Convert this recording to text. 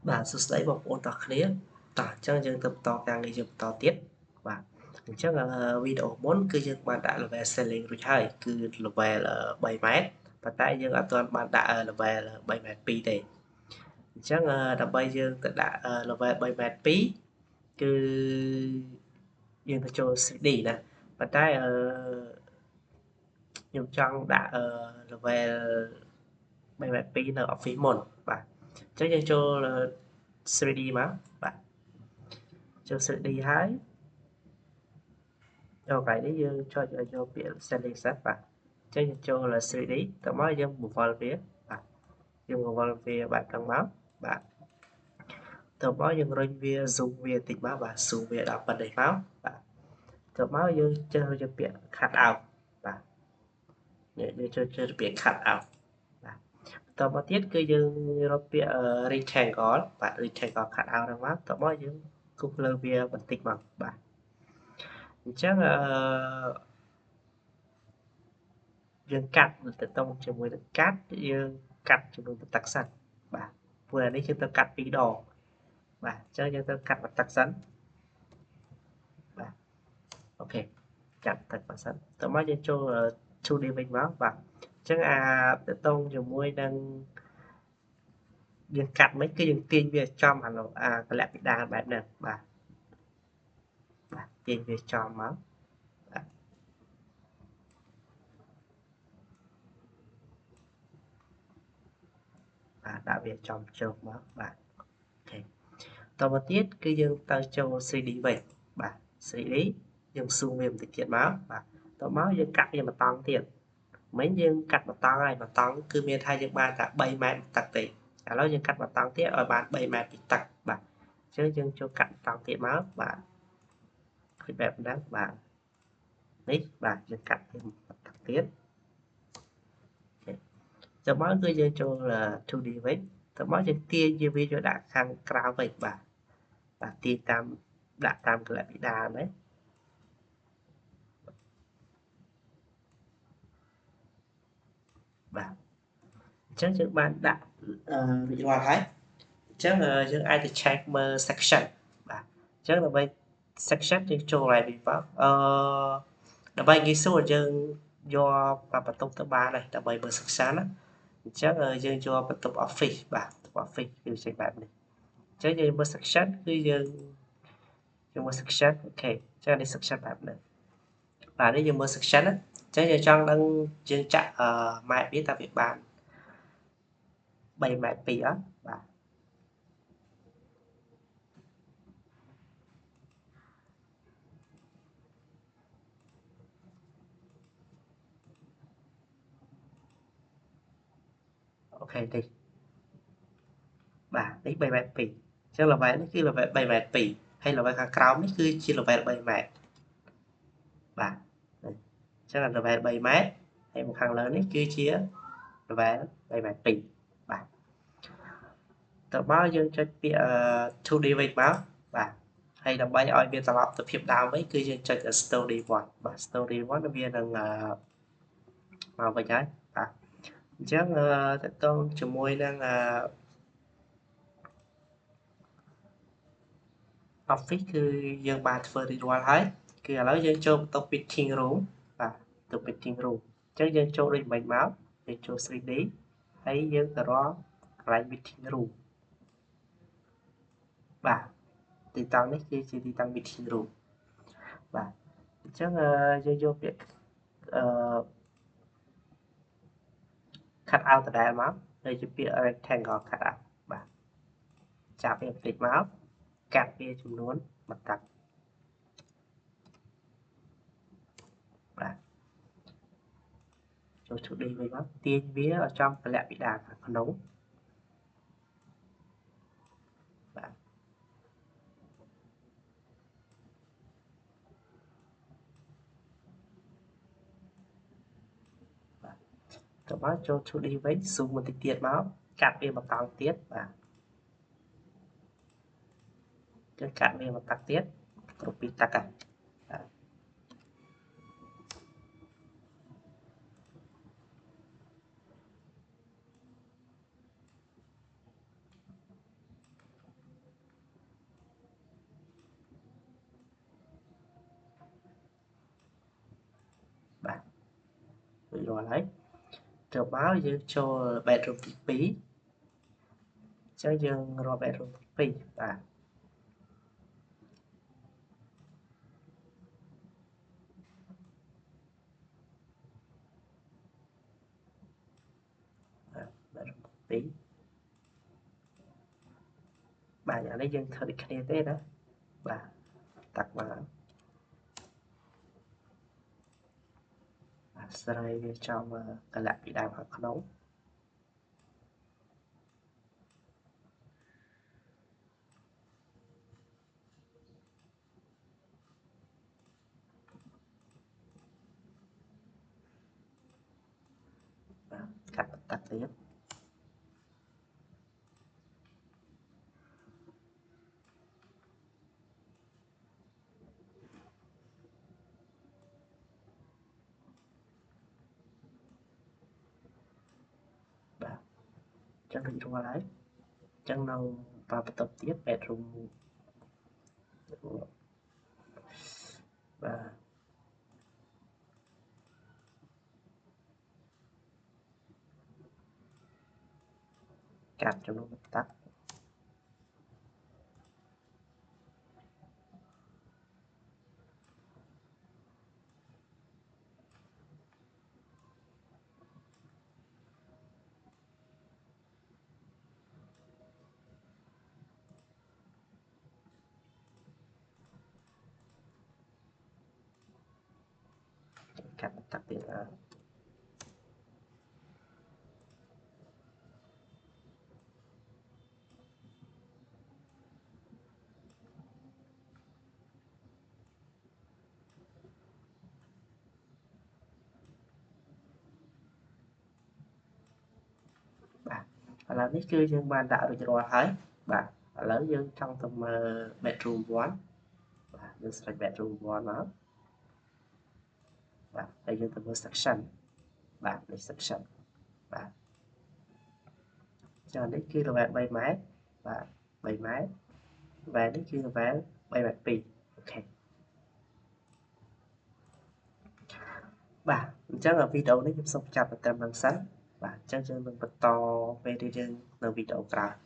បាទសួស្តីបងប្អូនទាំងគ្នាតោះអញ្ចឹងយើងទៅបន្តការងារយើងបន្តទៀតបាទអញ្ចឹងវីដេអូមុនគឺយើងបានដាក់ level ceiling រួចហើយគឺ level 3ម៉ែត្រប៉ុន្តែយើងអត់ទាន់បានដាក់ level 3ម៉ែត្រ2ទេអញ្ចឹងដើម្បីយើងទៅដាក់ level 3ម៉ែត្រ2គឺយើងទៅចូល 3D ណាប៉ុន្តែខ្ញុំចង់ដាក់level 3ម៉ែត្រ2នៅ Office មុនបាទអញ្ចឹងយើងចូល 3D មកបាទចូល 3D ហើយចូលកន្លែងនេះយើងចុចឲ្យយកពាក្យ setting សិនបាទអញ្ចឹងយើងចូល 3D តោះមកយើងបង្វិលវាបាទយើងបង្វិលវាបែបហ្នឹងមកបាទតោះមកយើងរុញវា zoom វាតិចមកបាទ zoom វាដល់ប៉ុណ្ណេះមកបាទតោះមកយើងចុចយកពាក្យ cut out បាទយើងចុចពាក្យ cut out បាទតមកទៀតគឺយើងរកពាក្យ rectangle បាទ rectangle cut out ហ្នឹងមកតមកយើងគូសលើវាបន្តិចមកបាទអញ្ចឹងយើងកាត់ទៅតង់ជាមួយនឹងកាត់យើងកាត់ជាមួយបន្ទឹកសិនបាទព្រោះអានេះយើងត្រូវកាត់2ដងបាទអញ្ចឹងយើងត្រូវកាត់បន្ទឹកសិនបាទអូខេកាត់បន្ទឹកសិនតមកយើងចូល 2D វិញមកបាទអញ្ចឹងទៅតង់ជាមួយនឹងយើងកាត់មិនគឺយើងទាញវាចំកលៈពិដានបែបហ្នឹងបាទទាញវាចំមកបាទដាក់វាចំជើងមកបាទអូខេតមកទៀតគឺយើងទៅចូល 3D វិញបាទ 3D យើងស៊ូមវាបន្តិចទៀតមកបាទតមកយើងកាត់វាមួយតង់ទៀតមិញយើងកាត់មួយតង់ហើយមួយតង់គឺមានថាយើងបានតែ3ម៉ែត្រទឹកទេឥឡូវយើងកាត់មួយតង់ទៀតឲ្យបាន3ម៉ែត្រពីទឹកបាទអញ្ចឹងយើងចូលកាត់តង់ទៀតមកបាទឃើញបែបហ្នឹងបាទនេះបាទយើងកាត់វាទឹកទៀតទៅមកគឺយើងចូល 2D វិញទៅមកយើងទាញវាយកដាក់ខាងក្រៅវិញបាទទាញតាមដាក់តាមកលៈពិដានហ្នឹងបាទអញ្ចឹងយើងបានដាក់រួចរាល់ហើយអញ្ចឹងយើងអាចទៅ check មើល section បាទអញ្ចឹងដើម្បី section យើងចូល right វិញមកដើម្បីងាយស្រួលយើងយកបន្ទប់ទៅបានហើយដើម្បីមើល section ណាអញ្ចឹងយើងយកបន្ទប់ office បាទបន្ទប់ office គឺចេញបែបនេះអញ្ចឹងយើងមើល section គឺយើងមើល section អូខេអញ្ចឹងនេះ section បែបនេះបាទនេះយើងមើល section ណាអញ្ចឹងយើងចង់ដឹងយើងចាក់ម៉ែត្រវាតើវាបាន3ម៉ែត្រ2អត់បាទអូខេនេះបាទនេះ3ម៉ែត្រ2អញ្ចឹង level នេះគឺ level 3ម៉ែត្រ2ហើយ level ខាងក្រោមនេះគឺជា level 3ម៉ែត្របាទអញ្ចឹង level 3ម៉ែត្រហើយខាងលើនេះគឺជា level 3ម៉ែត្រ2បាទតមកយើងចុចពាក្យ 2D វិញមកបាទហើយដើម្បីឲ្យវាត្រឡប់ទៅភាពដើមវិញគឺយើងចុច story 1បាទ story 1វានឹងមកវិញហើយបាទអញ្ចឹងតកតងជាមួយនឹងoffice គឺយើងបានធ្វើរួចរាល់ហើយគឺឥឡូវយើងចូលបន្ទប់ meeting room បាទបន្ទប់ meeting room អញ្ចឹងយើងចូលដូចមិញមកយើងចូល 3D ហើយយើងទៅរកកន្លែង meeting room បាទទីតាំងនេះគឺជាទីតាំង meeting room បាទអញ្ចឹងយើងយកពាក្យcut out ដដែលមកដូចជាពាក្យ rectangle cut out បាទចាប់វាបន្តិចមកកាត់វាចំនួនបន្តិចបាទចូល 2D វិញមកទាញវាឲ្យចំកលៈពិដានខាងក្នុងបាទទៅមកចូល 2D វិញ zoom បន្តិចទៀតមកកាត់វាmộtតង់ទៀតបាទចឹងកាត់វាmộtតង់ទៀតគ្រប់ពីទឹកហើយបាទ rồi đấy rồi báo dương cho bedroom tí phí cho dương rồi bedroom tí phí bedroom tí phí bà nhà lấy dân thơ đi kia thế đó bà tắt mà sau đây trong cái lạc bị đào hoặc nấu cắt tắt tiếp bà chân bị qua đấy chân nào và tập tiếp bedroom và cắt cho nó tắt cắt tắt tiếp bà là ní chưa nhưng mà đã được rồi thấy bà lớn dân trong tầm bedroom one bà dân select bedroom one đó bà đây dân tầm section bà đây section bà cho đến khi là bạn bay máy và bay máy và đến khi là bạn bay mặt pì ok bà chắc là video này giúp xong chặt và tầm bằng sẵn và chắc chắn mình bật to về đi trên video cả